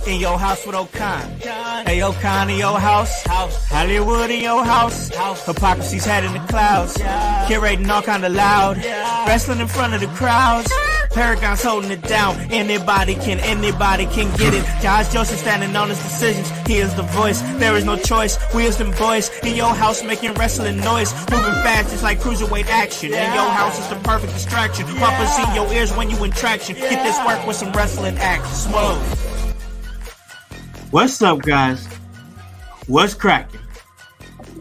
In your house with O'Con. Hey, O'Con in your house. Hollywood in your house. Hypocrisy's head in the clouds. Curating all kind of loud. Wrestling in front of the crowds. Paragon's holding it down. Anybody can get it. Josh Joseph standing on his decisions. He is the voice. There is no choice. We as them boys in your house making wrestling noise. Moving fast, it's like cruiserweight action. In your house is the perfect distraction. Pumpers in your ears when you in traction. Get this work with some wrestling action. Smooth. What's up, guys? What's cracking?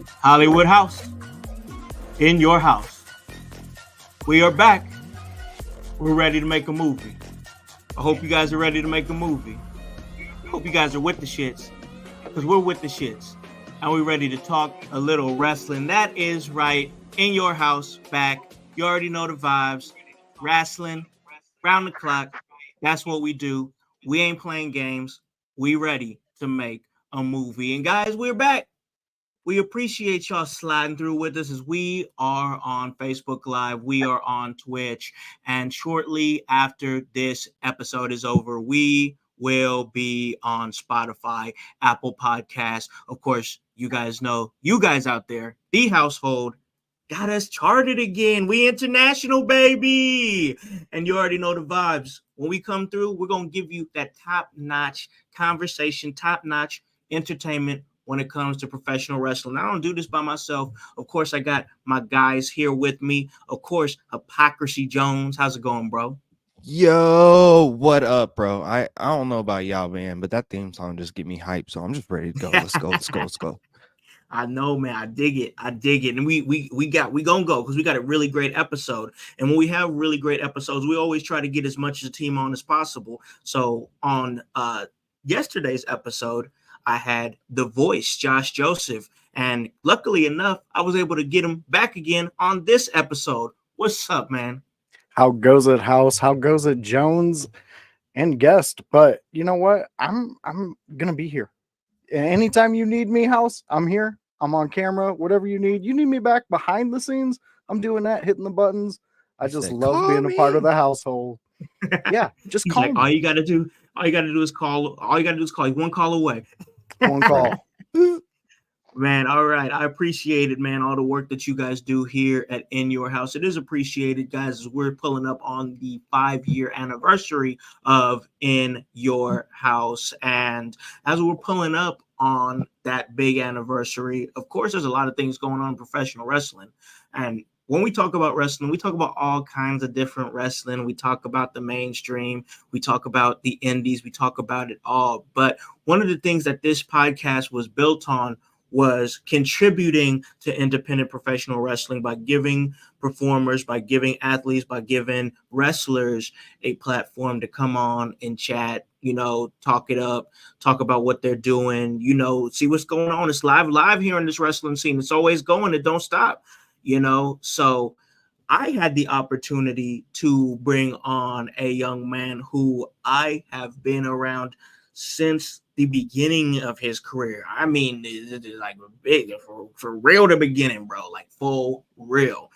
Hollywood House. In your house. We are back. We're ready to make a movie. I hope you guys are ready to make a movie. I hope you guys are with the shits, because we're with the shits. And we're ready to talk a little wrestling. That is right. In your house, back. You already know the vibes. Wrestling, round the clock. That's what we do. We ain't playing games. We ready to make a movie. And guys, we're back. We appreciate y'all sliding through with us as we are on Facebook Live. We are on Twitch. And shortly after this episode is over, we will be on Spotify, Apple Podcasts. Of course, you guys know, you guys out there, the household, got us charted again. We international, baby. And you already know the vibes. When we come through, we're going to give you that top-notch conversation, top-notch entertainment when it comes to professional wrestling. I don't do this by myself. Of course, I got my guys here with me. Of course, Hypocrisy Jones. How's it going, bro? Yo, what up, bro? I don't know about y'all, man, but that theme song just get me hyped. So I'm just ready to go. Let's go. I know, man. I dig it. And we gonna go because we got a really great episode. And when we have really great episodes, we always try to get as much as a team on as possible. So on yesterday's episode, I had the voice, Josh Joseph. And luckily enough, I was able to get him back again on this episode. What's up, man? How goes it, House? How goes it, Jones and guest? But you know what? I'm gonna be here. Anytime you need me, House, I'm here. I'm on camera. Whatever you need. You need me back behind the scenes, I'm doing that, hitting the buttons. I just love being a part of the household. Yeah, just call me. All you gotta do is call. One call away. One call. Man, all right. I appreciate it, man. All the work that you guys do here at In Your House. It is appreciated, guys, as we're pulling up on the 5-year anniversary of In Your House. And as we're pulling up on that big anniversary, of course, there's a lot of things going on in professional wrestling. And when we talk about wrestling, we talk about all kinds of different wrestling. We talk about the mainstream. We talk about the indies. We talk about it all. But one of the things that this podcast was built on was contributing to independent professional wrestling by giving performers, by giving athletes, by giving wrestlers a platform to come on and chat, talk it up, talk about what they're doing, see what's going on. It's live here in this wrestling scene. It's always going. It don't stop, So I had the opportunity to bring on a young man who I have been around since the beginning of his career. I mean, it's like big for real, the beginning, bro, like full real.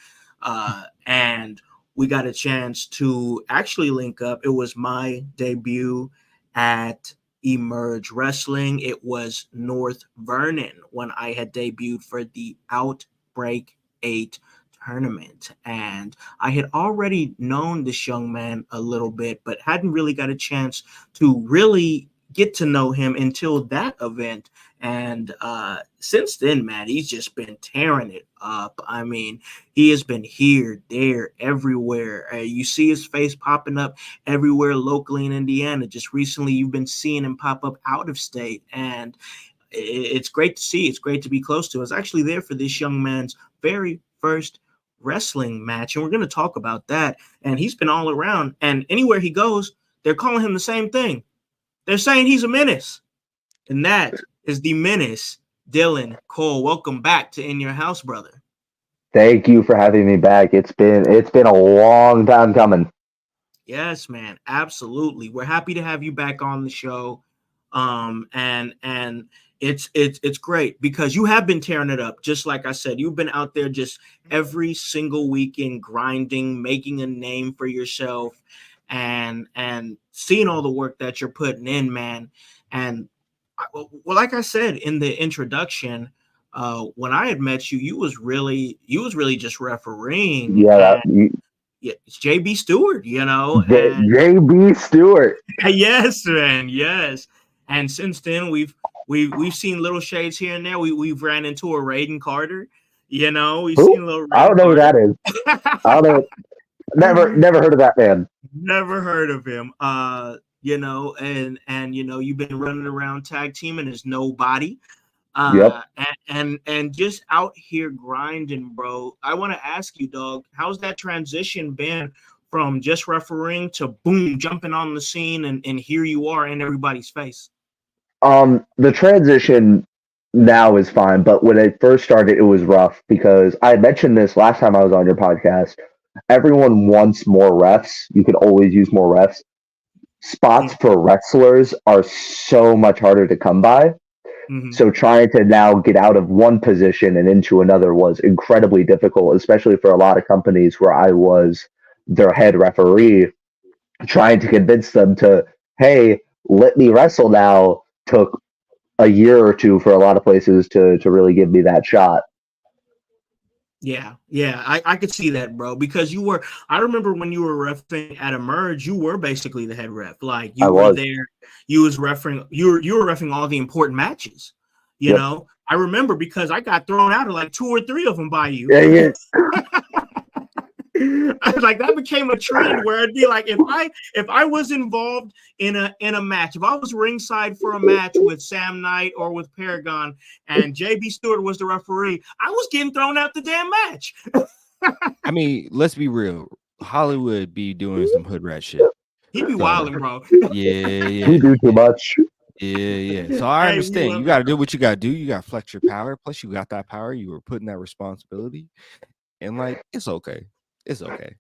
And we got a chance to actually link up. It was my debut at Emerge Wrestling. It was North Vernon when I had debuted for the Outbreak 8 tournament. And I had already known this young man a little bit, but hadn't really got a chance to really get to know him until that event. And since then, man, he's just been tearing it up. I mean, he has been here, there, everywhere. You see his face popping up everywhere locally in Indiana. Just recently, you've been seeing him pop up out of state. And it's great to see. It's great to be close to. I was actually there for this young man's very first wrestling match. And we're going to talk about that. And he's been all around. And anywhere he goes, they're calling him the same thing. They're saying he's a menace. And that is the MENACE Dylan Cole. Welcome back to In Your House, brother. Thank you for having me back. It's been a long time coming. Yes, man. Absolutely. We're happy to have you back on the show. And it's great because you have been tearing it up. Just like I said, you've been out there just every single weekend grinding, making a name for yourself, and seeing all the work that you're putting in, man. And well, like I said in the introduction, when I had met you, you was really just refereeing, Yeah, and yeah, it's JB Stewart, and JB Stewart. yes, man, yes. And since then, we've seen little shades here and there. We've ran into a Raiden Carter, we've Who? seen a little I Raiden don't know who Carter. that is. I don't know. Never heard of that man. Never heard of him. And you've been running around tag teaming as nobody. Yep. And just out here grinding, bro. I want to ask you, dog, how's that transition been from just refereeing to boom, jumping on the scene and here you are in everybody's face? The transition now is fine, but when it first started, it was rough because I mentioned this last time I was on your podcast. Everyone wants more refs. You could always use more refs. Spots for wrestlers are so much harder to come by. Mm-hmm. So trying to now get out of one position and into another was incredibly difficult, especially for a lot of companies where I was their head referee. Trying to convince them to, hey, let me wrestle now took a year or two for a lot of places to really give me that shot. Yeah, I could see that, bro, because I remember when you were reffing at Emerge, you were basically the head ref. Like you were there, you were reffing all the important matches, Yep. I remember because I got thrown out of like 2 or 3 of them by you. Yeah. I was like, that became a trend where I'd be like, if I was involved in a match, if I was ringside for a match with Sam Knight or with Paragon and JB Stewart was the referee, I was getting thrown out the damn match. I mean, let's be real. Hollywood be doing some hood rat shit. He'd be wilding, bro. Yeah. We do too much. Yeah. So I understand. You got to do what you got to do. You got to flex your power. Plus, you got that power. You were putting that responsibility. And, like, it's okay. It's okay.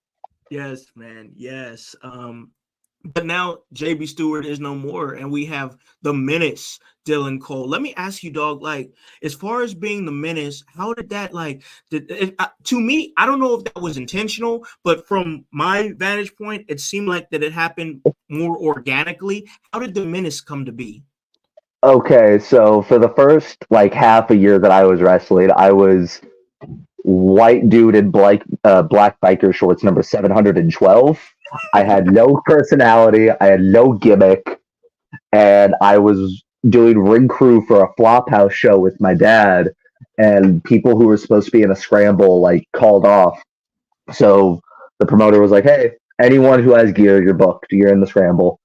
Yes, man. Yes. But now JB Stewart is no more, and we have the MENACE Dylan Cole. Let me ask you, dog, like, as far as being the MENACE, how did that, like, to me, I don't know if that was intentional, but from my vantage point, it seemed like that it happened more organically. How did the MENACE come to be? Okay, so for the first, like, half a year that I was wrestling, I was white dude in black biker shorts number 712. I had no personality, I had no gimmick, and I was doing ring crew for a Flophouse show with my dad, and people who were supposed to be in a scramble like called off. So the promoter was like, hey, anyone who has gear, you're booked, you're in the scramble.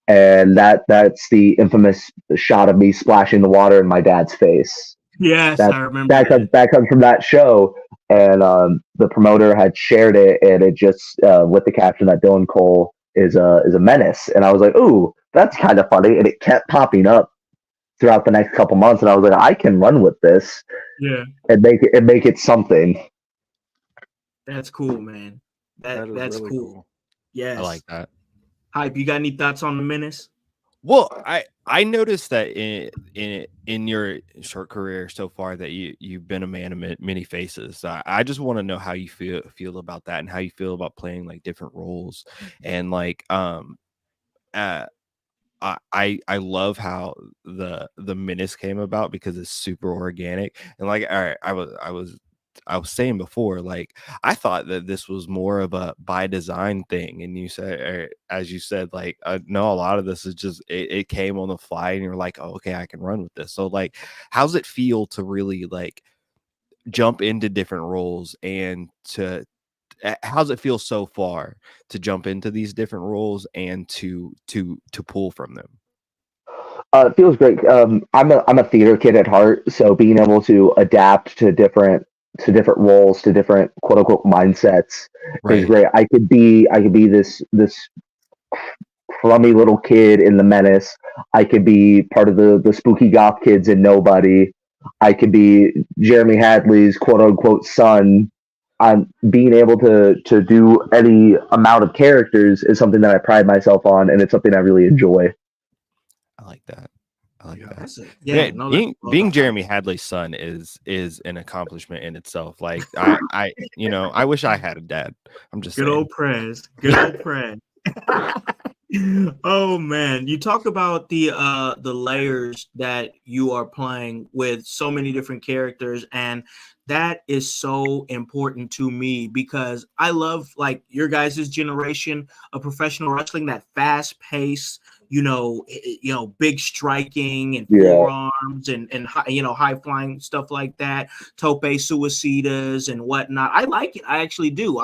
And that's the infamous shot of me splashing the water in my dad's face. Yes, I remember that comes from that show, and the promoter had shared it, and it just with the caption that Dylan Cole is a menace, and I was like, ooh, that's kind of funny, and it kept popping up throughout the next couple months, and I was like, I can run with this, and make it something. That's cool, man. That's really cool. Yes, I like that. Hype, you got any thoughts on the MENACE? Well, I noticed that in your short career so far that you've been a man of many faces. I just want to know how you feel about that and how you feel about playing like different roles. And like I love how the MENACE came about because it's super organic. And like I was saying before, like I thought that this was more of a by design thing, and you said, as you said, like no, a lot of this is just it came on the fly, and you're like, oh, okay, I can run with this. So like, how's it feel to really like jump into different roles, and how's it feel so far to jump into these different roles and to pull from them? It feels great. I'm a theater kid at heart, so being able to adapt to different roles, to different quote unquote mindsets is great. I could be this crummy little kid in the MENACE. I could be part of the spooky goth kids in Nobody. I could be Jeremy Hadley's quote unquote son. Being able to do any amount of characters is something that I pride myself on, and it's something I really enjoy. I like that. Being Jeremy Hadley's son is an accomplishment in itself. Like I wish I had a dad. I'm just good saying. old Prez. Good old Prez. Oh man, you talk about the layers that you are playing with so many different characters, and that is so important to me because I love like your guys' generation of professional wrestling, that fast pace, big striking and Yeah, forearms and high flying stuff like that, tope suicidas and whatnot. I like it. I actually do.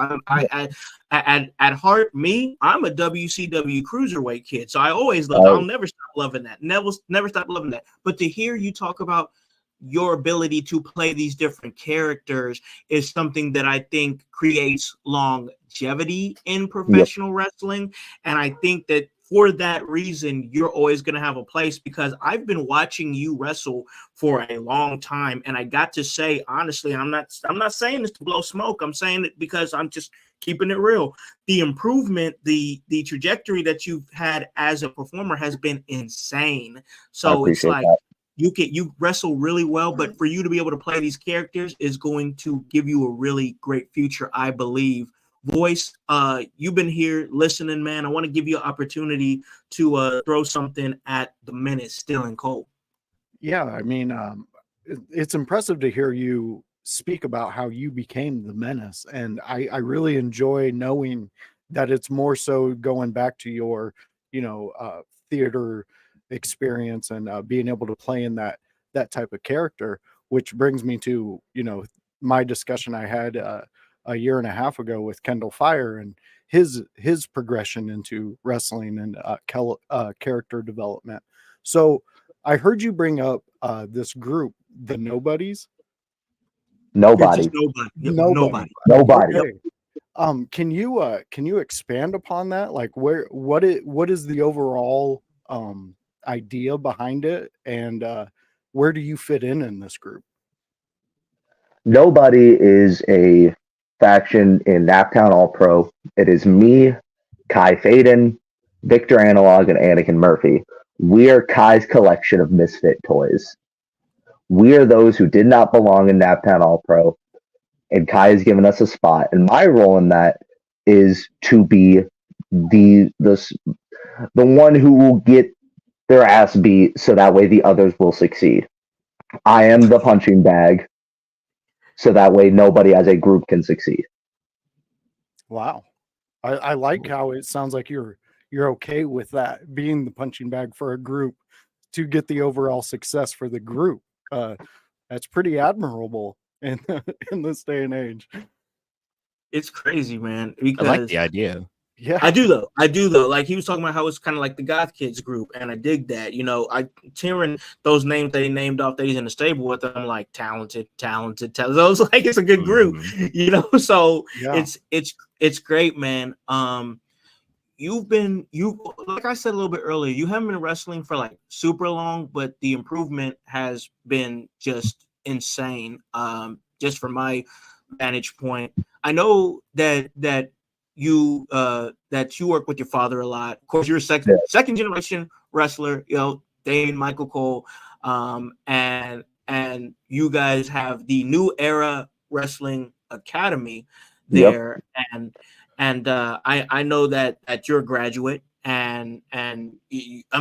At heart, I'm a WCW cruiserweight kid, so I always love. I'll uh, never stop loving that. Never stop loving that. But to hear you talk about your ability to play these different characters is something that I think creates longevity in yep, professional wrestling, and I think that for that reason, you're always going to have a place because I've been watching you wrestle for a long time, and I got to say honestly, and I'm not saying this to blow smoke. I'm saying it because I'm just keeping it real. The improvement, the trajectory that you've had as a performer has been insane. I So it's appreciate like that. you wrestle really well, but for you to be able to play these characters is going to give you a really great future, I believe. Voice, you've been here listening, man. I want to give you an opportunity to throw something at the MENACE Dylan Cole. Yeah, I mean, it's impressive to hear you speak about how you became the menace, and I really enjoy knowing that it's more so going back to your, theater experience and being able to play in that type of character. Which brings me to my discussion I had a year and a half ago with Kendall Fire and his progression into wrestling and character development. So I heard you bring up this group, the Nobodies. It's just Nobody, nobody. Yep, Nobody. nobody. nobody. Yep. Okay. Can you expand upon that? Like what is the overall idea behind it, and where do you fit in this group? Nobody is a faction in Naptown All Pro. It is me, Kai Faden, Victor Analog, and Anakin Murphy. We are Kai's collection of misfit toys. We are those who did not belong in Naptown All Pro, and Kai has given us a spot. And my role in that is to be the one who will get their ass beat, so that way the others will succeed. I am the punching bag, so that way nobody as a group can succeed. Wow. I like how it sounds like you're okay with that being the punching bag for a group to get the overall success for the group. That's pretty admirable in in this day and age. It's crazy, man, I like because the idea. Yeah. I do though. I do though. Like he was talking about how it's kind of like the Goth Kids group, and I dig that. I hearing those names that he named off that he's in the stable with. I'm like talented. Those like it's a good group, Mhm. So Yeah. it's great, man. You like I said a little bit earlier, you haven't been wrestling for like super long, but the improvement has been just insane. Just from my vantage point, I know that you work with your father a lot. Of course, you're a Yeah. second generation wrestler. Dane Michael Cole, and you guys have the New Era Wrestling Academy Yep. there, and I know that you're a graduate. I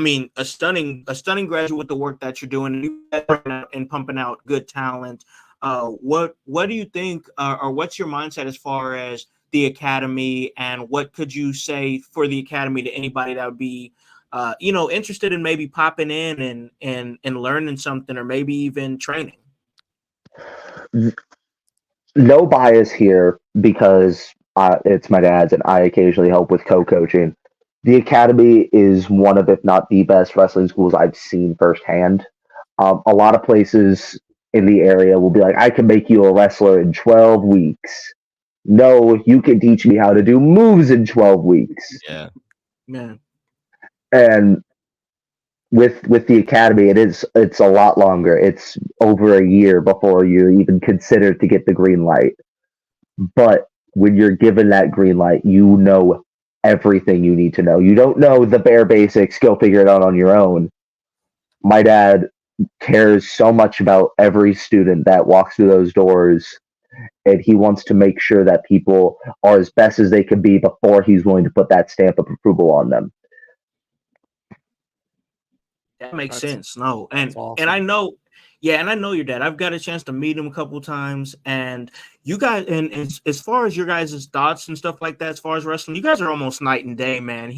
mean, a stunning graduate with the work that you're doing and pumping out good talent. What do you think, or what's your mindset as far as the academy, and what could you say for the academy to anybody that would be interested in maybe popping in and learning something, or maybe even training? No bias here because it's my dad's and I occasionally help with co-coaching. The academy is one of, if not the best wrestling schools I've seen firsthand. A lot of places in the area will be like, I can make you a wrestler in 12 weeks. No, you can teach me how to do moves in 12 weeks. Yeah. Man, And with the academy, it's a lot longer. It's over a year before you're even considered to get the green light. But when you're given that green light, you know everything you need to know. You don't know the bare basics, go figure it out on your own. My dad cares so much about every student that walks through those doors, and he wants to make sure that people are as best as they can be before he's willing to put that stamp of approval on them. That makes That's sense. No, and awesome. I know, yeah, and I know your dad. I've got a chance to meet him a couple times, and you guys, and as far as your guys' thoughts and stuff like that, as far as wrestling, you guys are almost night and day, man.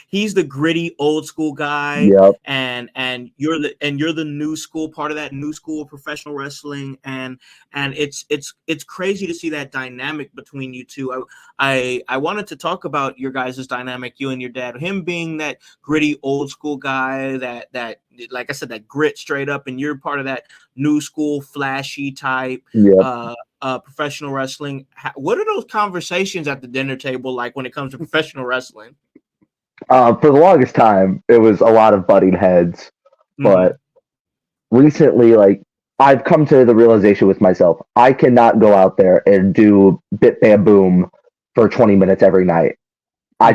He's the gritty old school guy, Yep. and you're the new school, part of that new school of professional wrestling, and it's crazy to see that dynamic between you two. I wanted to talk about your guys' dynamic, you and your dad, him being that gritty old school guy, that like I said, that grit straight up, and you're part of that new school flashy type Yep. professional wrestling. What are those conversations at the dinner table like when it comes to professional wrestling? For the longest time, it was a lot of butting heads, Mhm. but recently, like, I've come to the realization with myself, I cannot go out there and do bit bam boom for 20 minutes every night. I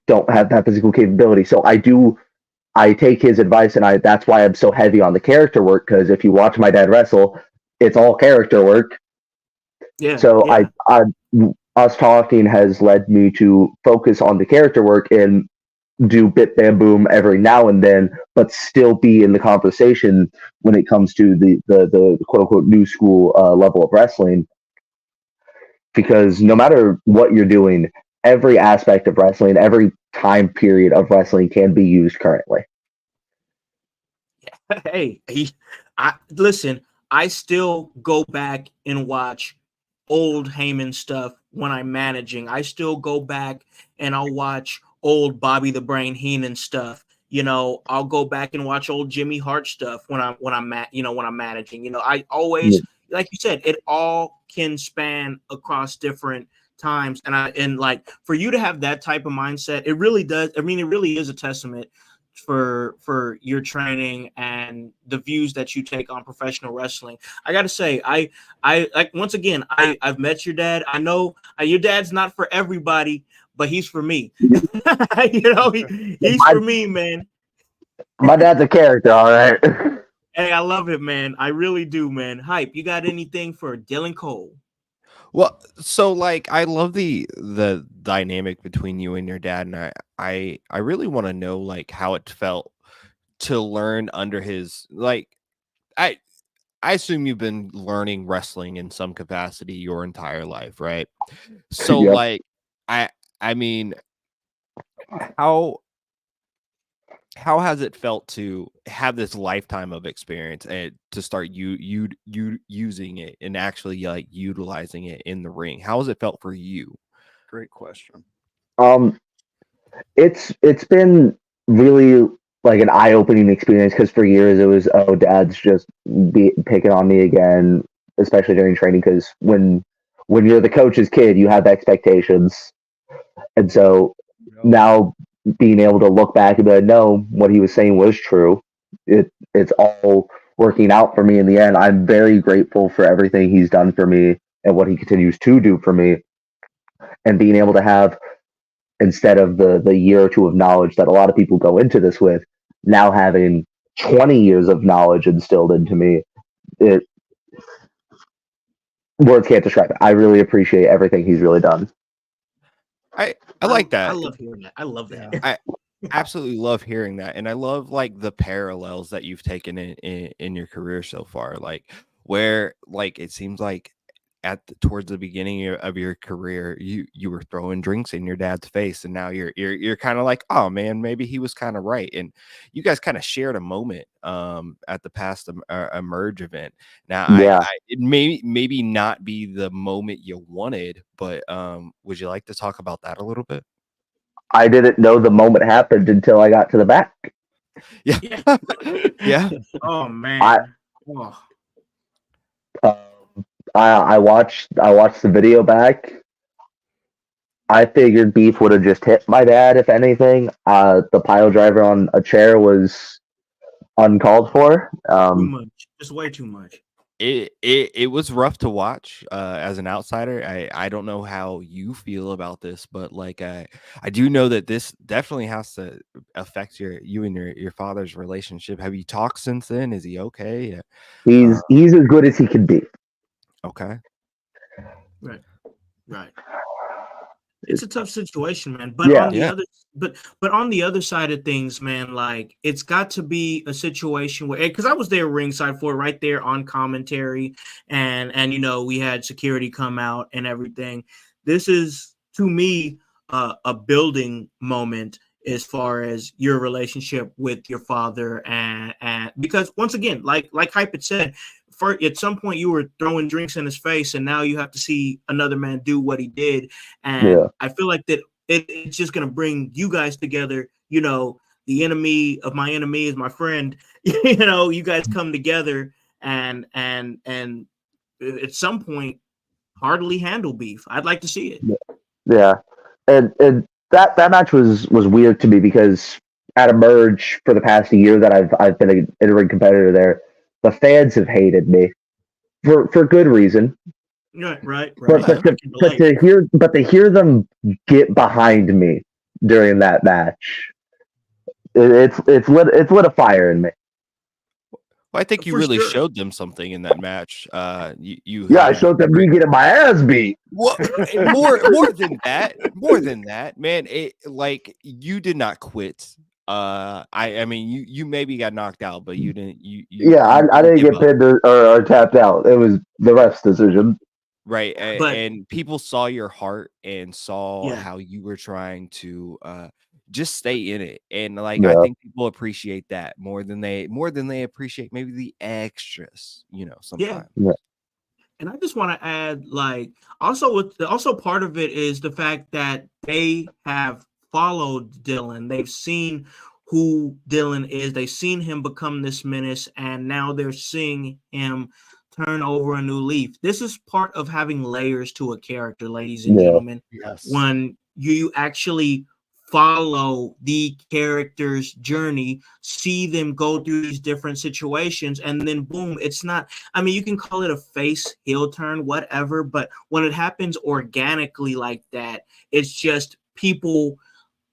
don't have that physical capability. So I take his advice, and that's why I'm so heavy on the character work, because if you watch my dad wrestle, it's all character work. Yeah, So yeah. us talking has led me to focus on the character work and do bit bam boom every now and then, but still be in the conversation when it comes to the quote unquote new school level of wrestling. Because no matter what you're doing, every aspect of wrestling, every time period of wrestling can be used currently. Hey, I listen. I still go back and watch old Heyman stuff when I'm managing. I still go back and I'll watch old Bobby the Brain Heenan stuff. I'll go back and watch old Jimmy Hart stuff when I'm managing. I always, like you said, it all can span across different times, and like for you to have that type of mindset, it really does. I mean, it really is a testament for your training and the views that you take on professional wrestling. I gotta say, I like, once again, I've met your dad. I know your dad's not for everybody, but he's for me. He's My, for me, man. my dad's a character, all right. Hey, I love it, man. I really do, man. Hype, you got anything for Dylan Cole? Well, so like I love the dynamic between you and your dad, and I really want to know like how it felt to learn under his like I I assume you've been learning wrestling in some capacity your entire life, right? So Yep. like I I mean, how how has it felt to have this lifetime of experience and to start you using it and actually like utilizing it in the ring? How has it felt for you? Great question. Um, it's been really like an eye-opening experience, because for years it was, oh, dad's just picking on me again, especially during training, because when you're the coach's kid, you have expectations. And so now being able to look back and be like, no, what he was saying was true. It's all working out for me in the end. I'm very grateful for everything he's done for me and what he continues to do for me. And being able to have, instead of the year or two of knowledge that a lot of people go into this with, now having 20 years of knowledge instilled into me, it words can't describe it. I really appreciate everything he's really done. I like I that. love hearing that. I love that. I absolutely love hearing that, and I love like the parallels that you've taken in your career so far, like where like it seems like towards the beginning of your career you were throwing drinks in your dad's face, and now you're kind of like, oh man, maybe he was kind of right, and you guys kind of shared a moment at the past emerge event. Now Yeah. it maybe not be the moment you wanted, but would you like to talk about that a little bit? I didn't know the moment happened until I got to the back. Yeah. Yeah. Yeah. Oh I man. Oh. I watched the video back. I figured beef would have just hit my dad, if anything. The pile driver on a chair was uncalled for. Too much. Just way too much. It was rough to watch as an outsider. I don't know how you feel about this, but like I do know that this definitely has to affect you and your father's relationship. Have you talked since then? Is he okay? He's as good as he can be. Okay. Right. Right. It's a tough situation, man. But Yeah. on the other, but on the other side of things, man, like it's got to be a situation where, because I was there ringside for it, right there on commentary, and we had security come out and everything. This is to me a building moment as far as your relationship with your father, and because once again, like Hype had said, for at some point you were throwing drinks in his face, and now you have to see another man do what he did, and I feel like that it's just gonna bring you guys together. The enemy of my enemy is my friend. You guys come together, and at some point hardly handle beef. I'd like to see it. Yeah, and that match was weird to me because at Emerge for the past year that I've been an in-ring competitor there, the fans have hated me for good reason. Right. But to hear them get behind me during that match, it's lit a fire in me. Well, I think you really showed them something in that match. I showed them me getting my ass beat. What more than that, man. You did not quit. I mean, you maybe got knocked out, but you didn't. I didn't get pinned or tapped out. It was the ref's decision. Right, and people saw your heart and saw how you were trying to just stay in it, and I think people appreciate that more than they appreciate maybe the extras, sometimes. Yeah. And I just want to add, also part of it is the fact that they have followed Dylan. They've seen who Dylan is. They've seen him become this menace, and now they're seeing him turn over a new leaf. This is part of having layers to a character, ladies and gentlemen. Yes. When you actually follow the character's journey, see them go through these different situations, and then boom, it's not, you can call it a face heel turn, whatever, but when it happens organically like that, it's just people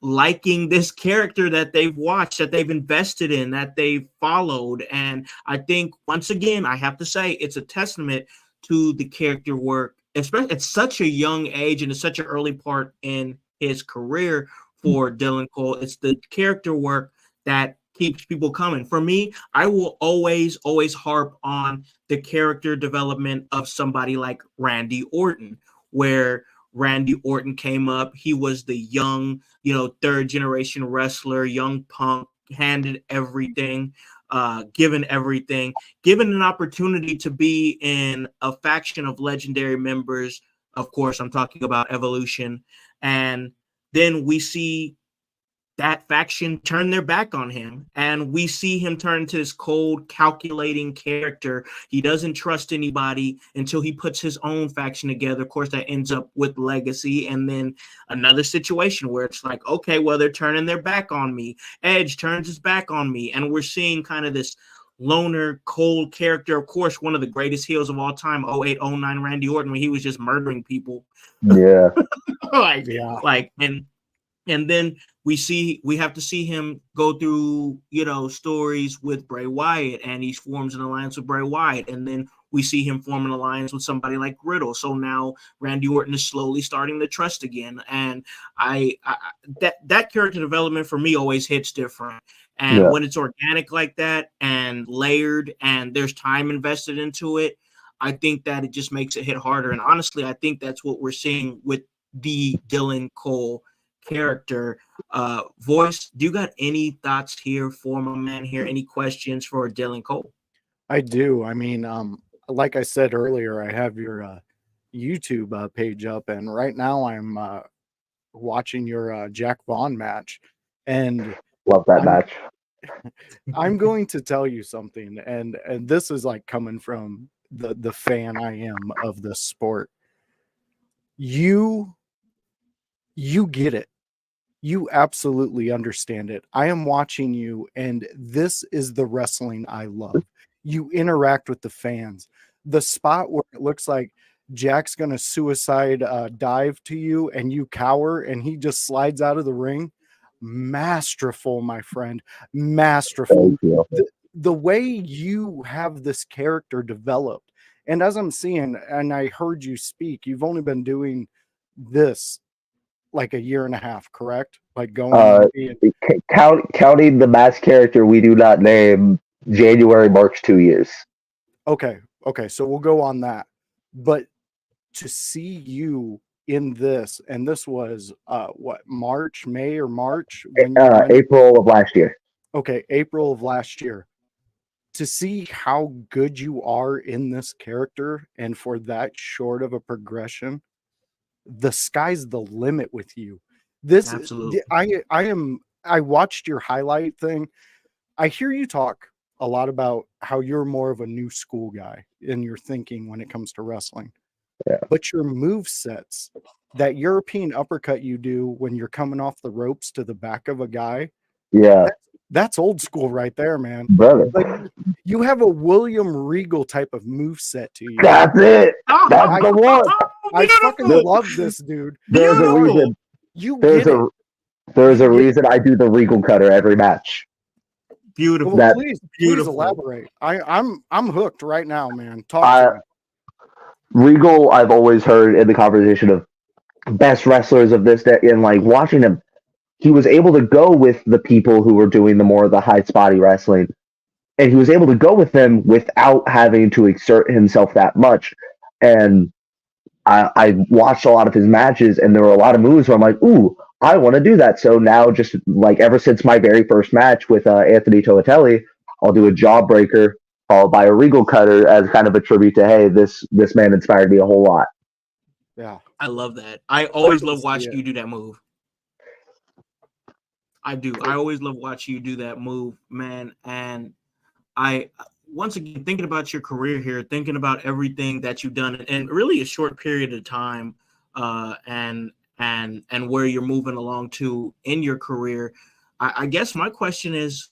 liking this character that they've watched, that they've invested in, that they've followed. And I think, once again, I have to say it's a testament to the character work, especially at such a young age and at such an early part in his career for Dylan Cole. It's the character work that keeps people coming. For me, I will always harp on the character development of somebody like Randy Orton, where Randy Orton came up. He was the young, third generation wrestler, young punk, handed everything, given everything, given an opportunity to be in a faction of legendary members. Of course, I'm talking about Evolution. And then we see that faction turn their back on him, and we see him turn into this cold, calculating character. He doesn't trust anybody until he puts his own faction together. Of course, that ends up with Legacy, and then another situation where it's like, okay, well, they're turning their back on me. Edge turns his back on me, and we're seeing kind of this loner, cold character. Of course, one of the greatest heels of all time, 08, 09 Randy Orton, when he was just murdering people. Yeah. And then we have to see him go through, stories with Bray Wyatt, and he forms an alliance with Bray Wyatt. And then we see him form an alliance with somebody like Riddle. So now Randy Orton is slowly starting to trust again. And that character development for me always hits different. And when it's organic like that and layered and there's time invested into it, I think that it just makes it hit harder. And honestly, I think that's what we're seeing with the Dylan Cole character. Voice, do you got any thoughts here for my man here? Any questions for Dylan Cole? I do. Like I said earlier, I have your YouTube page up, and right now I'm watching your Jack Vaughn match, and love that match. I'm going to tell you something, and this is like coming from the fan I am of this sport. You get it. You absolutely understand it. I am watching you, and this is the wrestling I love. You interact with the fans. The spot where it looks like Jack's going to suicide dive to you, and you cower, and he just slides out of the ring. Masterful, my friend. Masterful. The way you have this character developed, and as I'm seeing, and I heard you speak, you've only been doing this like a year and a half, correct? Like going Uh, and being counting the mask character we do not name, January, March, 2 years. okay. So we'll go on that. But to see you in this, and this was what, May or March when you went? April of last year. Okay, April of last year. To see how good you are in this character and for that short of a progression, the sky's the limit with you. This Absolutely. I watched your highlight thing. I hear you talk a lot about how you're more of a new school guy in your thinking when it comes to wrestling. Yeah. But your move sets, that European uppercut you do when you're coming off the ropes to the back of a guy, Yeah, that's old school right there, man. brother. Like, you have a William Regal type of move set to you. That's it. That's the one. I fucking love this, dude. There's a Beautiful. reason. You There's get it. there's a reason I do the Regal cutter every match. Beautiful. Well, that- please beautiful. elaborate. I'm hooked right now, man. Talk to me. Regal, I've always heard in the conversation of best wrestlers of this day, and like watching him, he was able to go with the people who were doing the more of the high spotty wrestling, and he was able to go with them without having to exert himself that much. And I watched a lot of his matches, and there were a lot of moves where I'm like, ooh, I want to do that. So now, just like ever since my very first match with Anthony Toatelli, I'll do a jawbreaker followed by a Regal cutter as kind of a tribute to, hey, this man inspired me a whole lot. Yeah. I love that. I always can love see watching it. you do that move. I do. I always love watching you do that move, man. And I, once again, thinking about your career here, thinking about everything that you've done in really a short period of time, and where you're moving along to in your career, I guess my question is,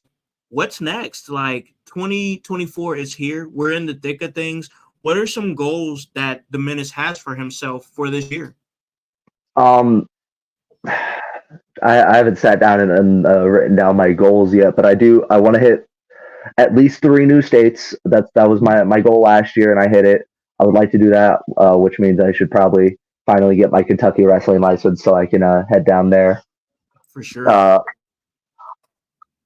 what's next? Like 2024 is here. We're in the thick of things. What are some goals that the Menace has for himself for this year? I haven't sat down and written down my goals yet, but I want to hit at least 3 new states. That was my goal last year, and I hit it. I would like to do that, which means I should probably finally get my Kentucky wrestling license so I can head down there. For sure.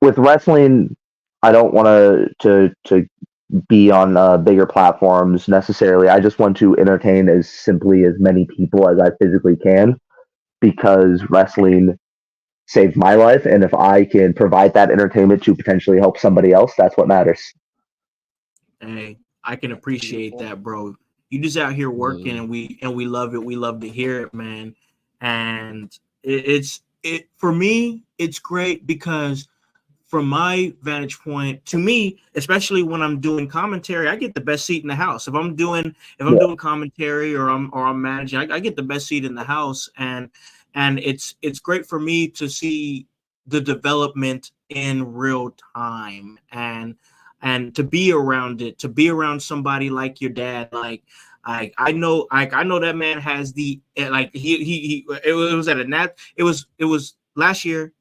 With wrestling, I don't want to be on bigger platforms necessarily. I just want to entertain as simply as many people as I physically can, because wrestling saved my life, and if I can provide that entertainment to potentially help somebody else, that's what matters. Hey, I can appreciate that, bro. You just out here working, and we love it. We love to hear it, man. And it's for me, it's great because from my vantage point, to me, especially when I'm doing commentary, I get the best seat in the house. If I'm doing commentary or I'm managing, I get the best seat in the house, and it's great for me to see the development in real time and to be around it, to be around somebody like your dad. I know that man has the, like, he it was at a Nat, it was last year,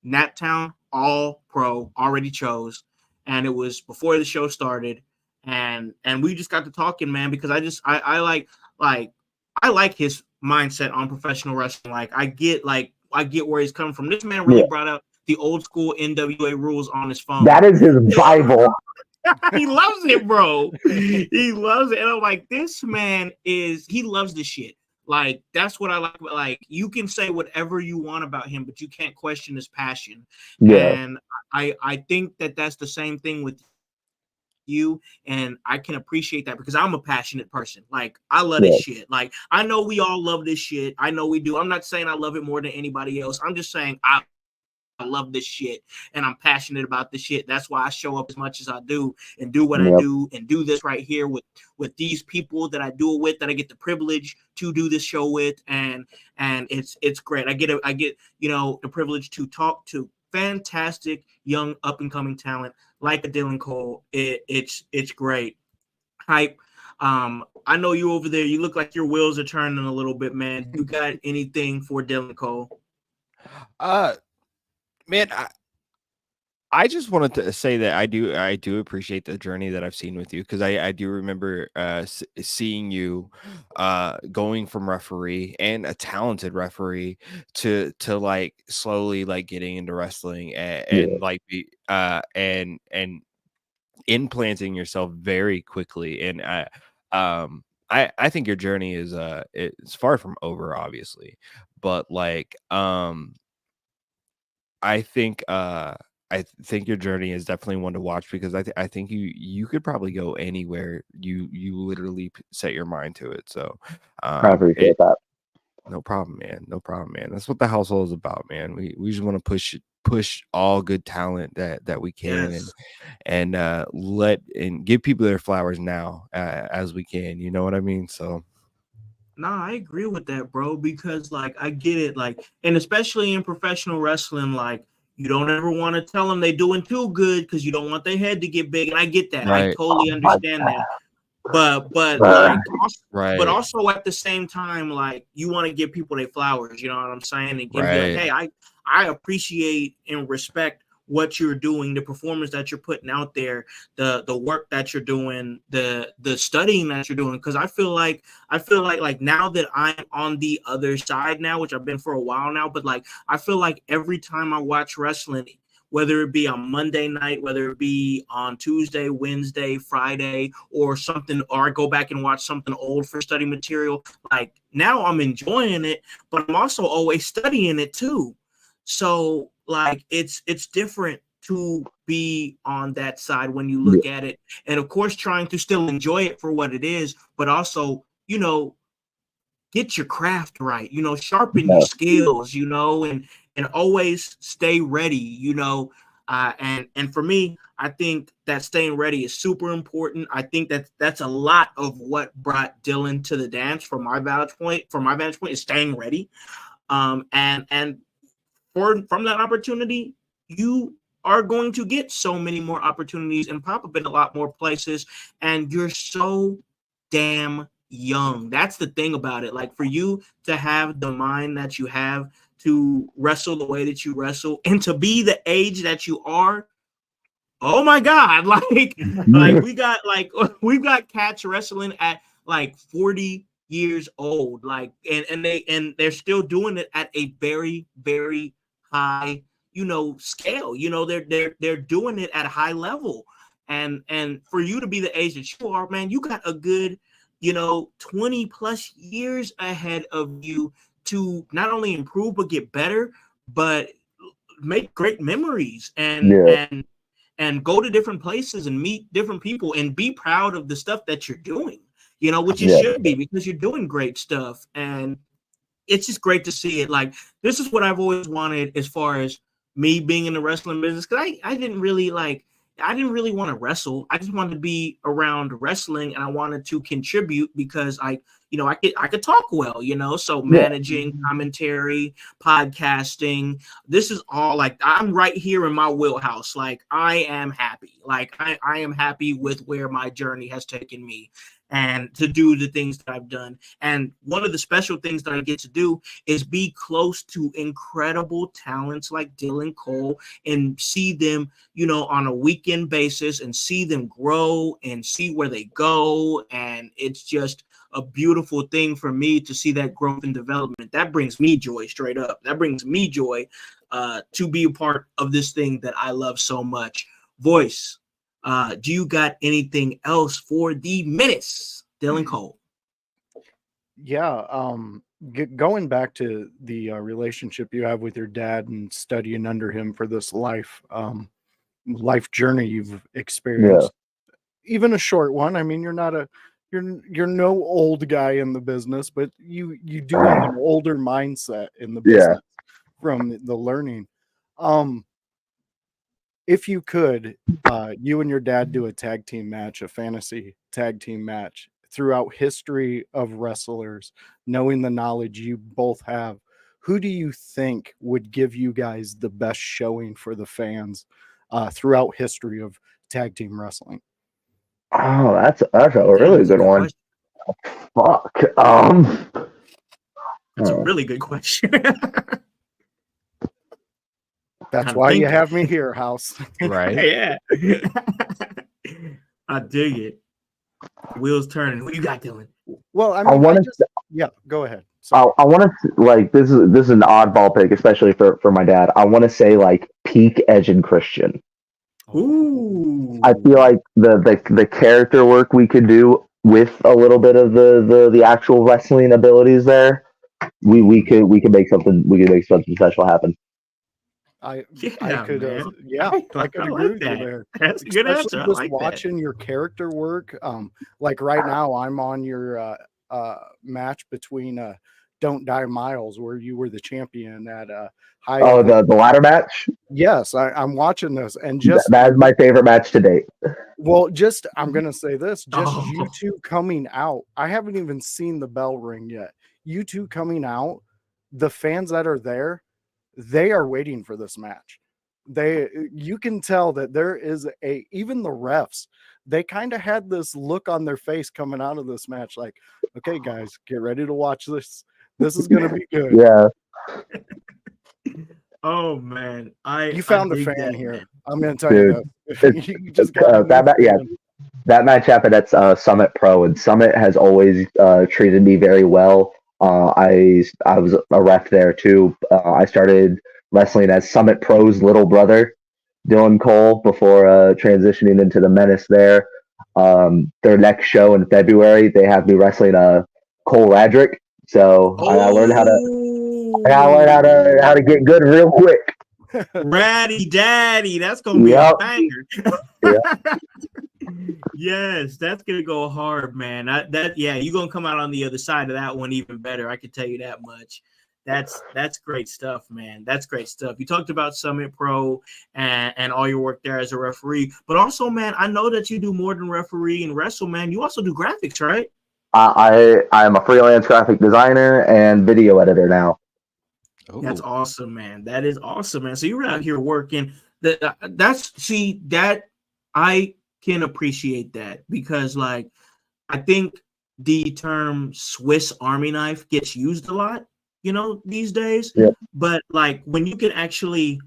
Nat Town All Pro already chose, and it was before the show started, and we just got to talking, man, because I like his mindset on professional wrestling. I get where he's coming from. This man really brought out the old school NWA rules on his phone. That is his Bible. He loves it, bro. He loves it. And I'm like, this man he loves this shit. Like, that's what I like. Like, you can say whatever you want about him, but you can't question his passion. Yeah. And I think that that's the same thing with you, and I can appreciate that because I'm a passionate person. Like, I love this shit. Like, I know we all love this shit. I know we do. I'm not saying I love it more than anybody else. I'm just saying I love this shit, and I'm passionate about this shit. That's why I show up as much as I do and do what I do and do this right here with these people that I do it with, that I get the privilege to do this show with, and it's great. I get the privilege to talk to fantastic young up and coming talent like a Dylan Cole. It's great. Hype. I know you over there. You look like your wheels are turning a little bit, man. You got anything for Dylan Cole? Man, I just wanted to say that I do appreciate the journey that I've seen with you, because I do remember seeing you going from referee, and a talented referee, to like slowly like getting into wrestling, Yeah. and like be and implanting yourself very quickly. And I think your journey is it's far from over, obviously, but like I think your journey is definitely one to watch, because I think you could probably go anywhere you literally set your mind to it. So I appreciate that. no problem, man. No problem, man. That's what the household is about, man. We just want to push all good talent that we can, Yes. and let and give people their flowers now, as we can. You know what I mean? So Nah, I agree with that, bro, because like I get it, like, and especially in professional wrestling, like you don't ever want to tell them they doing too good because you don't want their head to get big. And I get that. I right, totally But, understand that. But uh, like but right, also at the same time, like you want to give people their flowers, you know what I'm saying? And be like, right, hey, I appreciate and respect what you're doing, the performance that you're putting out there, the work that you're doing, the studying that you're doing. Because I feel like now that I'm on the other side now, which I've been for a while now, but like I feel like every time I watch wrestling, whether it be on Monday night, whether it be on Tuesday, Wednesday, Friday, or something, or I go back and watch something old for study material. Like now I'm enjoying it, but I'm also always studying it too. So like it's different to be on that side when you yeah, look at it. And of course, trying to still enjoy it for what it is, but also, get your craft right, sharpen your yeah, skills, and always stay ready, and for me, I think that staying ready is super important. I think that's a lot of what brought Dylan to the dance from my vantage point is staying ready. And from that opportunity, you are going to get so many more opportunities and pop up in a lot more places. And you're so damn young. That's the thing about it. Like for you to have the mind that you have, to wrestle the way that you wrestle, and to be the age that you are. Oh my God. Like we've got cats wrestling at like 40 years old. Like and they're still doing it at a very, very high, scale. They're doing it at a high level. And for you to be the age that you are, man, you got a good, 20 plus years ahead of you to not only improve but get better, but make great memories yeah, and go to different places and meet different people and be proud of the stuff that you're doing, which you yeah. should be, because you're doing great stuff. And it's just great to see it. Like, this is what I've always wanted as far as me being in the wrestling business. Cause I didn't really want to wrestle. I just wanted to be around wrestling, and I wanted to contribute because I could talk well, so Yeah. managing, commentary, podcasting, this is all like I'm right here in my wheelhouse. Like I am happy. Like I am happy with where my journey has taken me and to do the things that I've done. And one of the special things that I get to do is be close to incredible talents like Dylan Cole and see them, on a weekend basis, and see them grow and see where they go. And it's just a beautiful thing for me to see that growth and development. That brings me joy, straight up. That brings me joy to be a part of this thing that I love so much. Voice, do you got anything else for the menace, Dylan Cole? Yeah, going back to the relationship you have with your dad and studying under him for this life journey you've Yeah. experienced, even a short one. I mean, you're no old guy in the business, but you do have an older mindset in the Yeah. business from the learning. If you could, you and your dad do a tag team match, a fantasy tag team match throughout history of wrestlers, knowing the knowledge you both have, who do you think would give you guys the best showing for the fans throughout history of tag team wrestling? Oh, that's a Damn, really that's a good good one. question. Fuck. That's a really good question. That's I'm why you thinking. have me here, House. Right? Yeah. I dig it. Wheels turning. Who you got, Dylan? Well, I I mean, want to. yeah, go ahead. I, Sorry. I want to like this is an oddball pick, especially for my dad. I want to say like peak Edge and Christian. Ooh. I feel like the character work we could do with a little bit of the actual wrestling abilities there. We could make something special happen. I Yeah, could man. I could I agree like with you that. there. That's a good Especially answer. I just like that. watching your character work. Like right now, I'm on your match between Don't Die Miles, where you were the champion at high. Oh, the ladder match. Yes, I'm watching this, and just That is my favorite match to date. well, just I'm gonna say this: just Oh. you two coming out. I haven't even seen the bell ring yet. You two coming out, the fans that are there, they are waiting for this match. You can tell that there is even the refs, they kind of had this look on their face coming out of this match, like, okay, guys, get ready to watch this. This is gonna be good. Yeah. Oh man, You found I a dig fan that, here. man. I'm gonna tell you It's- this. You just got that match happened at Summit Pro, and Summit has always treated me very well. I was a ref there too. I started wrestling as Summit Pro's little brother, Dylan Cole, before transitioning into the Menace there. Their next show in February, they have me wrestling Cole Radrick. So I learned how to get good real quick. Ratty Daddy. That's gonna be Yep. a banger. Yeah. Yes, that's gonna go hard, man. You're gonna come out on the other side of that one even better. I can tell you that much. That's great stuff, man. That's great stuff. You talked about Summit Pro and all your work there as a referee, but also, man, I know that you do more than referee and wrestle, man. You also do graphics, right? I am a freelance graphic designer and video editor now. That's Ooh. awesome, man. That is awesome, man. So you're out here working. That I can appreciate that because, like, I think the term Swiss Army knife gets used a lot, these days. Yeah. But like when you can actually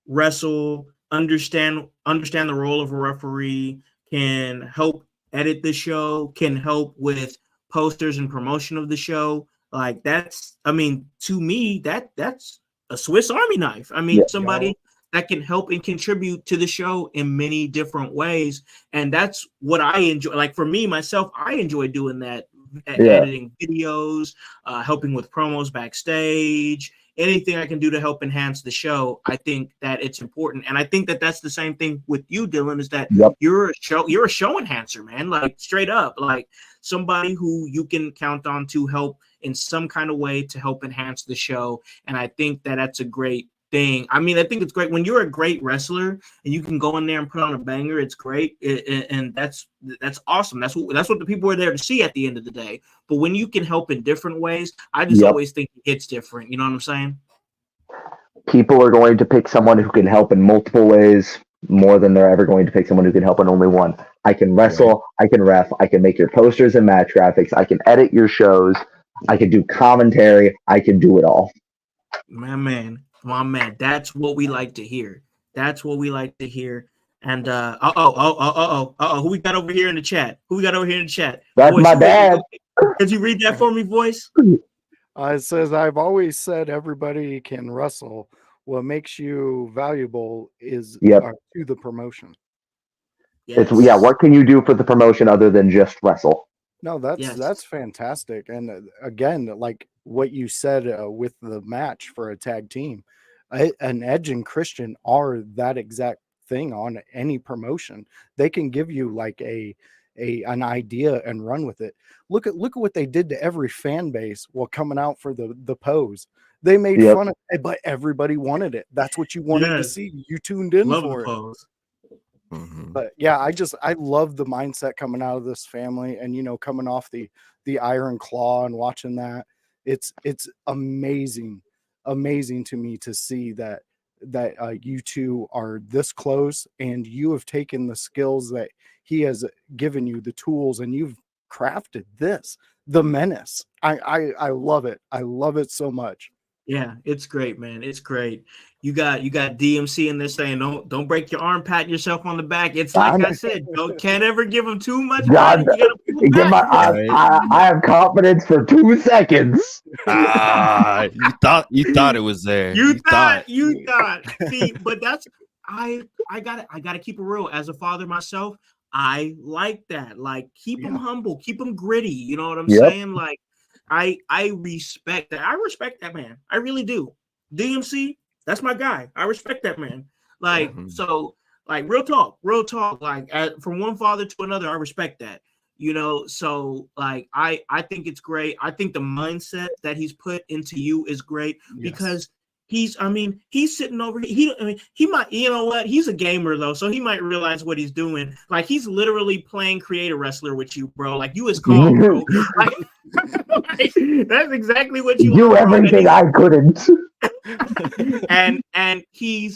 wrestle, understand the role of a referee, can help edit the show, can help with posters and promotion of the show. Like to me, that's a Swiss Army knife. Yeah. Somebody that can help and contribute to the show in many different ways. And that's what I enjoy. Like for me, myself, I enjoy doing that, editing videos, helping with promos backstage, anything I can do to help enhance the show. I think that it's important. And I think that that's the same thing with you, Dylan, is that Yep. you're a show enhancer, man. Like straight up, like somebody who you can count on to help in some kind of way to help enhance the show. And I think that that's a great thing. I think it's great when you're a great wrestler and you can go in there and put on a banger. It's great, and that's awesome. That's what the people are there to see at the end of the day. But when you can help in different ways, I just always think it's different. You know what I'm saying? People are going to pick someone who can help in multiple ways more than they're ever going to pick someone who can help in only one. I can wrestle, I can ref, I can make your posters and match graphics, I can edit your shows, I can do commentary, I can do it all. My man, that's what we like to hear. That's what we like to hear. And who we got over here in the chat? That's Voice, my dad. Could you read that for me, Voice? It says, I've always said everybody can wrestle. What makes you valuable is to the promotion. Yes. What can you do for the promotion other than just wrestle? No, that's fantastic. And again, like what you said with the match for a tag team, an Edge and Christian are that exact thing on any promotion. They can give you like an idea and run with it. Look at what they did to every fan base while coming out for the pose. They made fun of it, but everybody wanted it. That's what you wanted to see. You tuned in for it. Pose. Mm-hmm. But yeah, I love the mindset coming out of this family, and coming off the Iron Claw and watching that. It's amazing to me to see that you two are this close, and you have taken the skills that he has given you, the tools, and you've crafted the Menace. I love it. I love it so much. Yeah, it's great, man. It's great. You got DMC in there saying don't break your arm, patting yourself on the back. It's like God, I said, can't ever give him too much God, credit. You gotta pull give my, back. Right. I have confidence for 2 seconds. You thought it was there. You thought. See, but that's I gotta keep it real. As a father myself, I like that. Like keep him Yeah. humble, keep him gritty. You know what I'm Yep. saying? Like I respect that. I respect that man. I really do. DMC, that's my guy. I respect that man. Like Mhm. so, like real talk. Like from one father to another, I respect that. You know, so like I think it's great. I think the mindset that he's put into you is great Yes. because he's sitting over he might, you know what, he's a gamer though, so he might realize what he's doing. Like he's literally playing creator wrestler with you, bro. Like you is calm, bro. Like, like, that's exactly what you Do are, bro. everything I couldn't. And he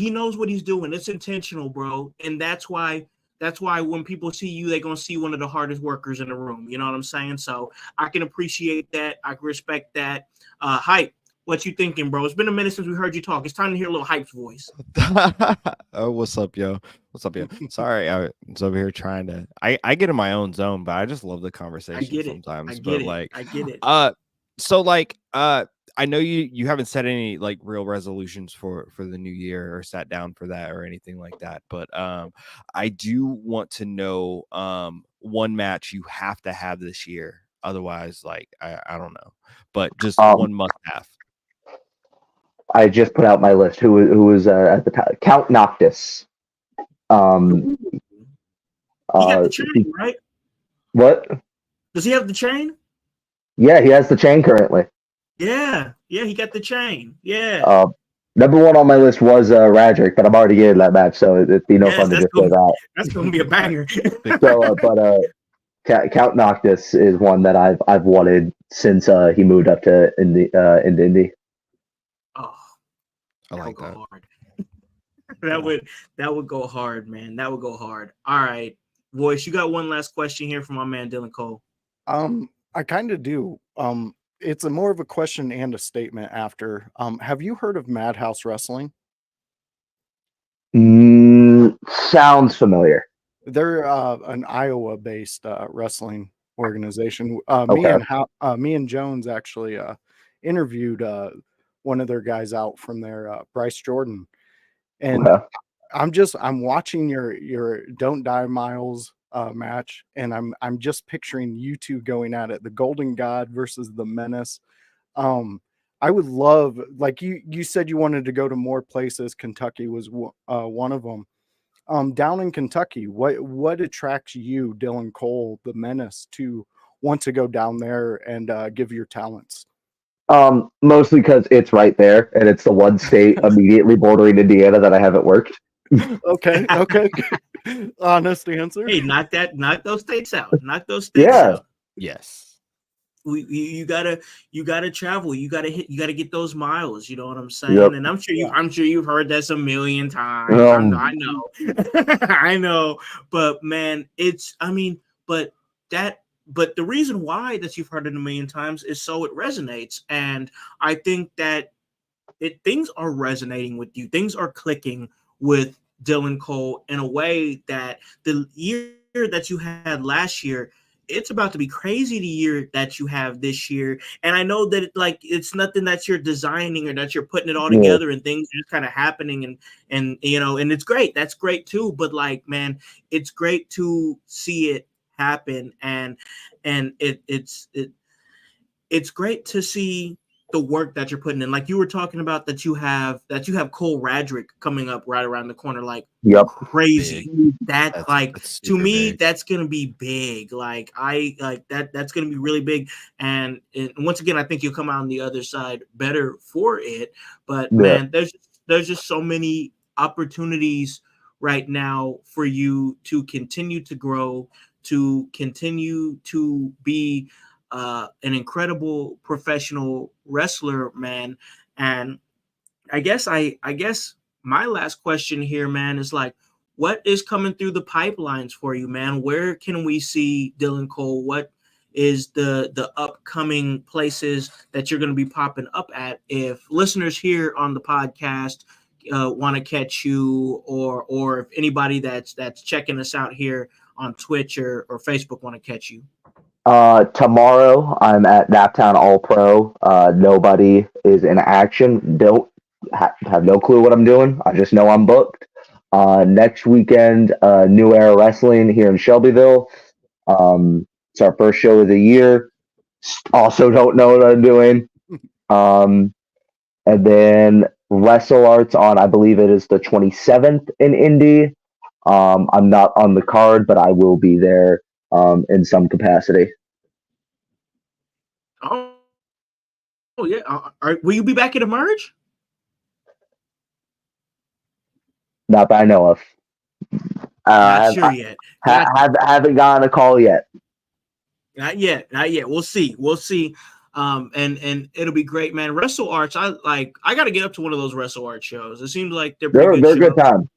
knows what he's doing. It's intentional, bro. And that's why when people see you, they're gonna see one of the hardest workers in the room. You know what I'm saying? So I can appreciate that. I can respect that. Hype, what you thinking, bro? It's been a minute since we heard you talk. It's time to hear a little Hype's voice. Oh, what's up, yo? What's up, yo? Sorry, I was over here trying to. I get in my own zone, but I just love the I conversation get it. sometimes. I But get it. like, I get it. so like, I know you haven't set any like real resolutions for the new year or sat down for that or anything like that. But I do want to know one match you have to have this year. Otherwise, like, I don't know, but just one must have. I just put out my list. Who was at the time? Count Noctis. Um, He got the chain, right? what? Does he have the chain? Yeah, he has the chain currently. Yeah, he got the chain. Yeah. Number one on my list was Radrick, but I'm already getting that match, so it'd be no fun to just say that. That's gonna be a banger. So, Count Noctis is one that I've wanted since he moved up to Indy. Oh, I like would that. go hard. that would go hard, man. That would go hard. All right, voice. You got one last question here from my man Dylan Cole. I kind of do. It's more of a question and a statement after. Have you heard of Madhouse Wrestling? Sounds familiar. They're an Iowa-based wrestling organization. Okay. Me and Jones actually interviewed one of their guys out from there, Bryce Jordan, and Okay. I'm watching your Don't Die Miles match, and I'm just picturing you two going at it, the Golden God versus the Menace. I would love, like you said, you wanted to go to more places. Kentucky was one of them. Down in Kentucky, what attracts you, Dylan Cole, the Menace, to want to go down there and give your talents? Mostly because it's right there, and it's the one state immediately bordering Indiana that I haven't worked. Okay. Honest answer. Hey, knock those states out. Knock those states out. Yes. You gotta travel. You gotta get those miles. You know what I'm saying? Yep. And I'm sure you've heard this a million times. I know. I know. But man, but the reason why that you've heard it a million times is so it resonates. And I think that things are resonating with you. Things are clicking with Dylan Cole in a way that the year that you had last year, it's about to be crazy the year that you have this year. And I know that it's nothing that you're designing or that you're putting it all together and things are just kind of happening and you know, and it's great. That's great too. But like, man, it's great to see it happen and it's great to see the work that you're putting in. Like you were talking about that you have Cole Radrick coming up right around the corner, like crazy. That's to me, big. That's gonna be big. Like I like that's gonna be really big. And once again, I think you'll come out on the other side better for it. But man, there's just so many opportunities right now for you to continue to grow, to continue to be an incredible professional wrestler, man. And I guess my last question here, man, is like, what is coming through the pipelines for you, man? Where can we see Dylan Cole? What is the upcoming places that you're going to be popping up at. If listeners here on the podcast want to catch you, or if anybody that's checking us out here on Twitch or Facebook want to catch you. Tomorrow I'm at Naptown All Pro. Nobody is in action. Don't have no clue what I'm doing. I just know I'm booked. Next weekend, New Era Wrestling here in Shelbyville. It's our first show of the year. Also don't know what I'm doing. And then Wrestle Arts on, I believe it is the 27th in Indy. I'm not on the card, but I will be there in some capacity. Oh yeah. Will you be back at Emerge? Not that I know of. Not sure yet. Haven't gotten a call yet. Not yet. We'll see. And it'll be great, man. Wrestle Arts, I got to get up to one of those Wrestle Arts shows. It seems like they're good time.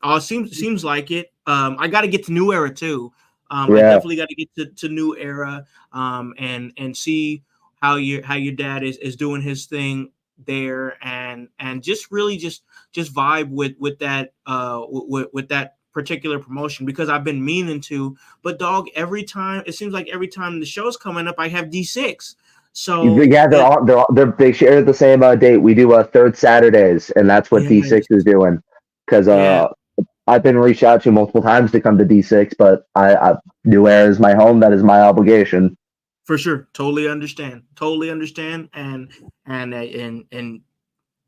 Oh, seems like it. I got to get to New Era too. I definitely got to get to New Era. And see how your dad is doing his thing there, and just really just vibe with that with that particular promotion, because I've been meaning to, but dog, it seems like every time the show's coming up I have D6. So yeah, they share the same date. We do third Saturdays, and that's what D6 is doing, because I've been reached out to multiple times to come to D6, but I New Era is my home. That is my obligation. For sure. Totally understand and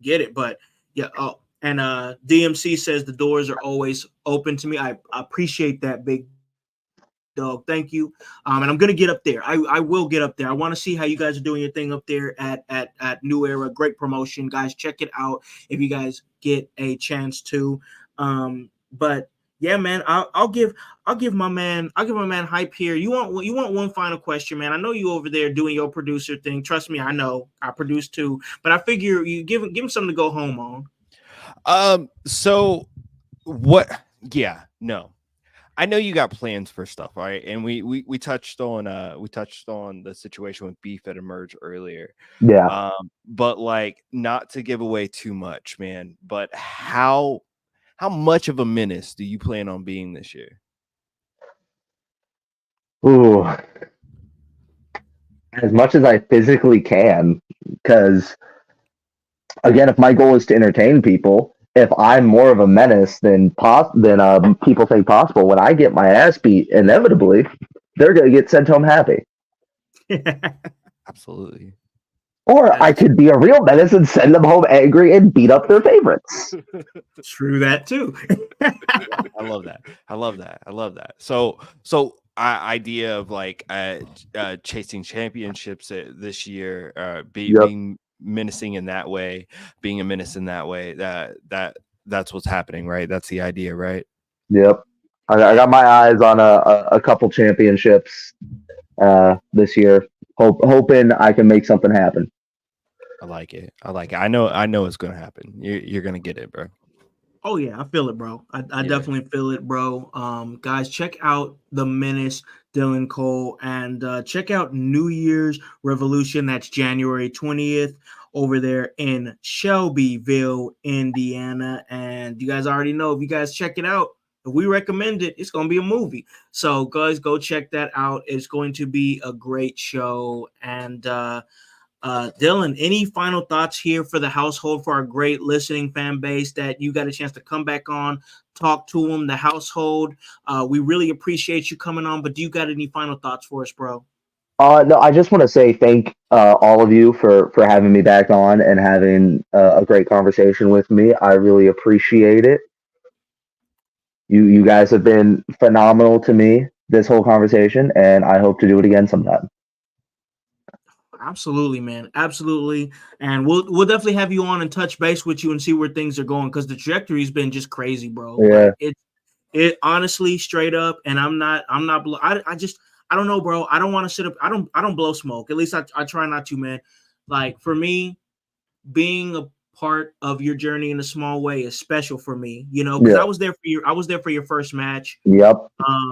get it. But yeah. Oh, and DMC says the doors are always open to me. I appreciate that, big dog. Thank you. And I'm going to get up there. I will get up there. I want to see how you guys are doing your thing up there at New Era. Great promotion, guys. Check it out if you guys get a chance to. But yeah, man, I'll give my man hype here. You want one final question, man? I know you over there doing your producer thing. Trust me, I know. I produce too, but I figure you give him something to go home on. So what? Yeah, no. I know you got plans for stuff, right? And we touched on the situation with Beef at Emerge earlier. Yeah. But like, not to give away too much, man. But how much of a menace do you plan on being this year? Ooh, as much as I physically can, because again, if my goal is to entertain people, if I'm more of a menace than people think possible, when I get my ass beat, inevitably they're gonna get sent home happy. Absolutely. Or I could be a real menace and send them home angry and beat up their favorites. True that too. I love that. So idea of like chasing championships this year, being menacing in that way, being a menace in that way. That's what's happening, right? That's the idea, right? Yep. I got my eyes on a couple championships this year. Hoping I can make something happen. I like it. I know it's gonna happen. You're gonna get it, bro. Oh yeah, I feel it, bro. I definitely feel it, bro. Guys, check out the MENACE Dylan Cole, and check out New Year's Revolution. That's January 20th over there in Shelbyville, Indiana. And you guys already know, if you guys check it out, if we recommend it, it's gonna be a movie. So guys, go check that out. It's going to be a great show. And Dylan, any final thoughts here for the household, for our great listening fan base that you got a chance to come back on, talk to them, the household? We really appreciate you coming on, but do you got any final thoughts for us, bro? No, I just want to say thank all of you for having me back on and having a great conversation with me. I really appreciate it. You guys have been phenomenal to me this whole conversation, and I hope to do it again sometime. Absolutely, man. Absolutely. And we'll definitely have you on and touch base with you and see where things are going, because the trajectory's been just crazy, bro. Yeah. Like, it honestly, straight up, and I don't know, bro. I don't want to sit up. I don't blow smoke. At least I try not to, man. Like, for me, being a part of your journey in a small way is special for me, because Yeah. I was there for your first match. Yep.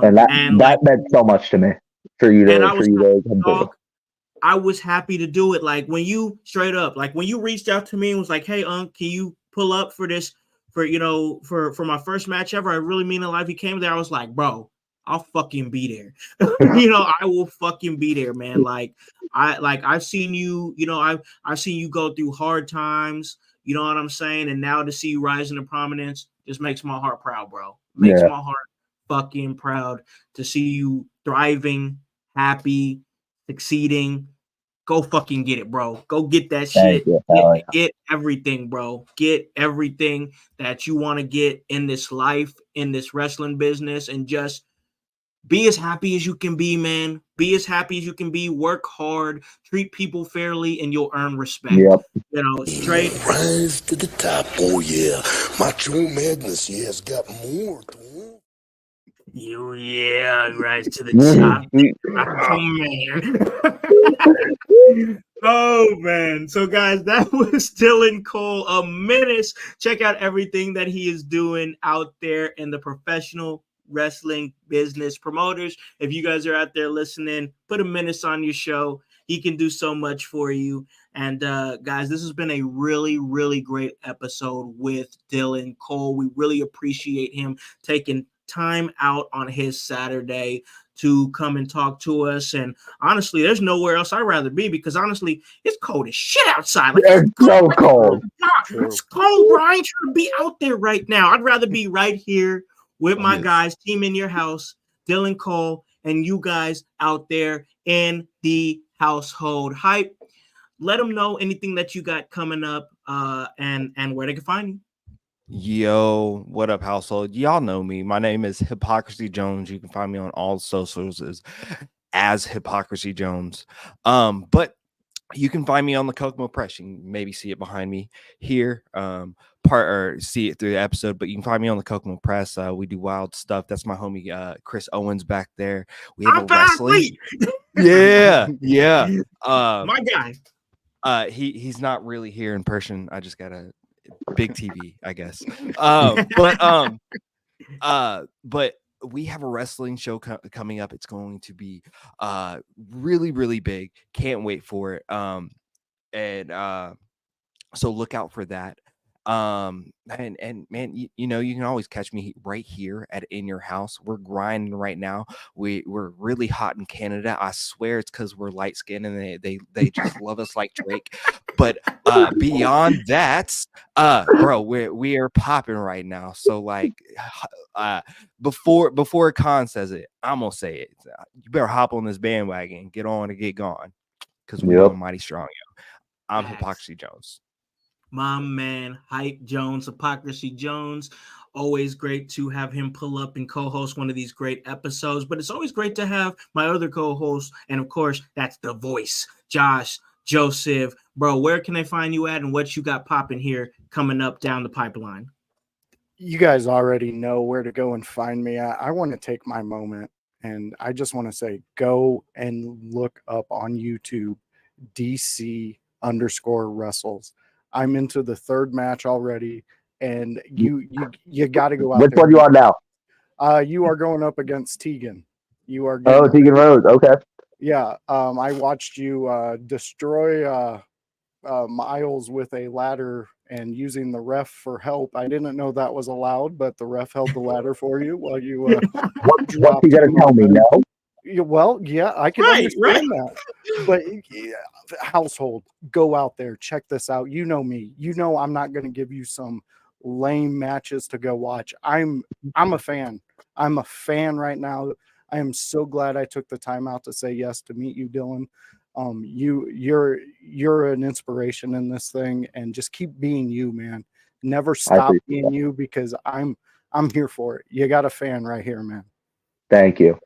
And that meant so much to me. for you And to I was come through. dog, I was happy to do it. Like when you straight up, like when you reached out to me and was like, "Hey, can you pull up for this for for my first match ever?" I really mean it. Life. He came there. I was like, "Bro, I'll fucking be there." I will fucking be there, man. I've seen you. I've seen you go through hard times. You know what I'm saying? And now to see you rise into prominence just makes my heart proud, bro. Makes Yeah. my heart fucking proud to see you thriving, happy, succeeding. Go fucking get it, bro. Go get that Thank shit. you. Get everything, bro. Get everything that you want to get in this life, in this wrestling business, and just be as happy as you can be, man. Be as happy as you can be. Work hard, treat people fairly, and you'll earn respect. Yep. Straight. Rise to the top. Oh, yeah. Macho Madness, yeah, has got more to him. Rise to the top. Man. Oh man. So guys, that was Dylan Cole, a menace. Check out everything that he is doing out there in the professional wrestling business. Promoters, if you guys are out there listening, put a menace on your show. He can do so much for you. And guys, this has been a really, really great episode with Dylan Cole. We really appreciate him taking time out on his Saturday to come and talk to us. And honestly, there's nowhere else I'd rather be, because honestly, it's cold as shit outside. Like, It's so cold. It's cold, bro. I ain't trying to be out there right now. I'd rather be right here with my guys, team In Your House, Dylan Cole, and you guys out there in the household hype. Let them know anything that you got coming up, and where they can find you. Yo, what up, household? Y'all know me. My name is Hypocrisy Jones. You can find me on all socials as Hypocrisy Jones. But you can find me on the Kokomo Press. You can maybe see it behind me here, or see it through the episode. But you can find me on the Kokomo Press. We do wild stuff. That's my homie Chris Owens back there. We have a wrestling. Yeah. My guy. He's not really here in person. I just got a big TV, I guess. But we have a wrestling show coming up. It's going to be really, really big. Can't wait for it. So look out for that. And man, you can always catch me right here at In Your House. We're grinding right now. We're really hot in Canada. I swear it's because we're light skinned and they just love us like Drake. But beyond that, bro, we are popping right now. So like, before Khan says it, I'm gonna say it. You better hop on this bandwagon, get on and get gone, because we're mighty strong, yo. I'm Hypocrisy Jones. My man, Hype Jones, Hypocrisy Jones. Always great to have him pull up and co-host one of these great episodes. But it's always great to have my other co-host. And of course, that's the voice, Josh Joseph. Bro, where can they find you at and what you got popping here coming up down the pipeline? You guys already know where to go and find me. I want to take my moment, and I just want to say, go and look up on YouTube, DC_wrestles. I'm into the third match already, and you got to go out. Which there. one you on now? You are going up against Tegan. You are. Tegan Rose. Okay. Yeah. I watched you destroy Miles with a ladder and using the ref for help. I didn't know that was allowed, but the ref held the ladder for you while you. What you gonna tell me? No. Well, yeah, I can understand that. But household, go out there, check this out. You know me. You know I'm not going to give you some lame matches to go watch. I'm a fan. I'm a fan right now. I am so glad I took the time out to say yes to meet you, Dylan. You're an inspiration in this thing, and just keep being you, man. Never stop being you, because I'm here for it. You got a fan right here, man. Thank you.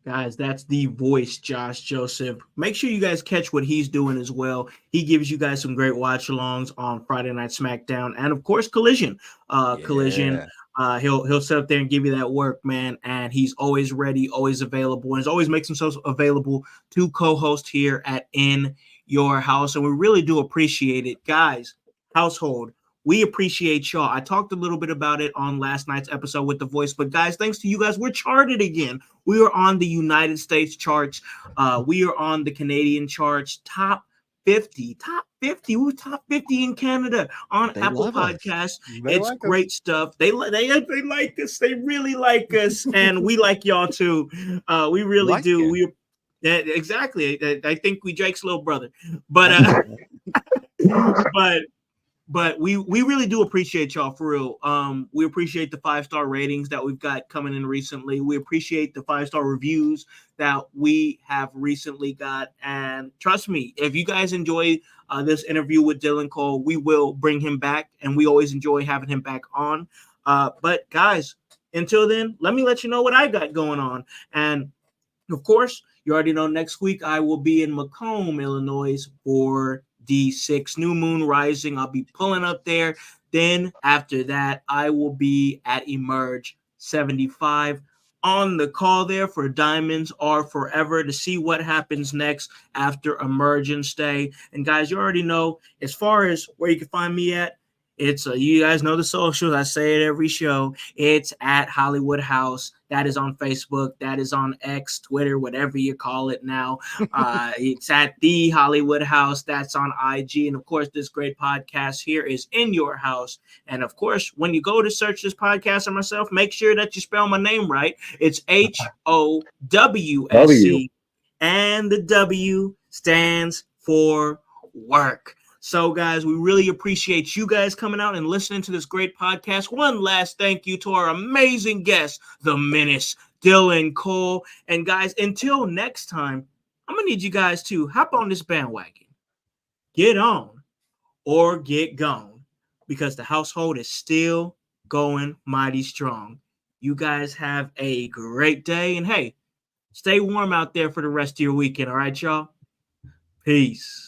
Guys, that's the voice, Josh Joseph. Make sure you guys catch what he's doing as well. He gives you guys some great watch-alongs on Friday Night SmackDown, and of course, Collision. Collision. He'll sit up there and give you that work, man. And he's always ready, always available, and he's always makes himself available to co-host here at In Your House. And we really do appreciate it, guys. Household, we appreciate y'all. I talked a little bit about it on last night's episode with The Voice, but guys, thanks to you guys, we're charted again. We are on the United States charts. We are on the Canadian charts, top 50. We're top 50 in Canada on They Apple love us. Podcasts. They It's like us. great stuff. They like us. They really like us, and we like y'all too. We really Like do. you. Exactly. I think we Jake's little brother, but but we really do appreciate y'all for real. We appreciate the 5-star ratings that we've got coming in recently. We appreciate the 5-star reviews that we have recently got. And trust me, if you guys enjoy this interview with Dylan Cole, we will bring him back, and we always enjoy having him back on. But guys, until then, let me let you know what I got going on. And of course, you already know next week I will be in Macomb, Illinois for D6 New Moon Rising. I'll be pulling up there. Then after that, I will be at Emerge 75 on the call there for Diamonds Are Forever to see what happens next after Emergence Day. And guys, you already know as far as where you can find me at, it's you guys know the socials. I say it every show. It's at Hollywood House. That is on Facebook. That is on X, Twitter, whatever you call it now. It's at the Hollywood House. That's on IG. And of course, this great podcast here is In Your House. And of course, when you go to search this podcast or myself, make sure that you spell my name right. It's HOWSC. And the W stands for work. So, guys, we really appreciate you guys coming out and listening to this great podcast. One last thank you to our amazing guest, the MENACE Dylan Cole. And, guys, until next time, I'm going to need you guys to hop on this bandwagon. Get on or get gone, because the household is still going mighty strong. You guys have a great day. And, hey, stay warm out there for the rest of your weekend. All right, y'all? Peace.